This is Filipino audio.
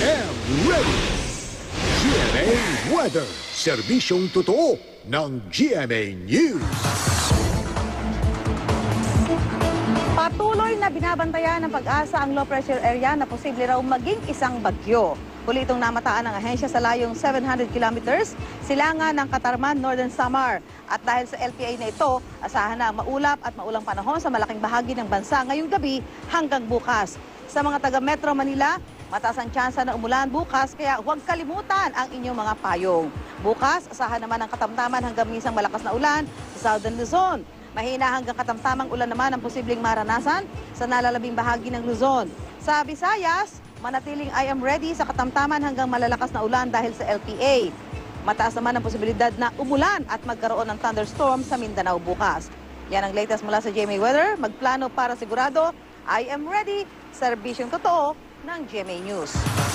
am ready. GMA Weather. Serbisyong totoo ng GMA News. Patuloy na binabantayan ng pag-asa ang low pressure area na posible raw maging isang bagyo. Huli itong namataan ng ahensya sa layong 700 kilometers, silangan ng Katarman, Northern Samar. At dahil sa LPA na ito, asahan na ang maulap at maulang panahon sa malaking bahagi ng bansa ngayong gabi hanggang bukas. Sa mga taga Metro Manila, mataas ang tsansa na umulan bukas kaya huwag kalimutan ang inyong mga payong. Bukas, asahan naman ang katamtaman hanggang minsan malakas na ulan sa Southern Luzon. Mahina hanggang katamtamang ulan naman ang posibleng maranasan sa nalalabing bahagi ng Luzon. Sa Visayas, manatiling I am ready sa katamtaman hanggang malalakas na ulan dahil sa LPA. Mataas naman ang posibilidad na umulan at magkaroon ng thunderstorm sa Mindanao bukas. Yan ang latest mula sa GMA Weather. Magplano para sigurado, I am ready. Serbisyong totoo ng GMA News.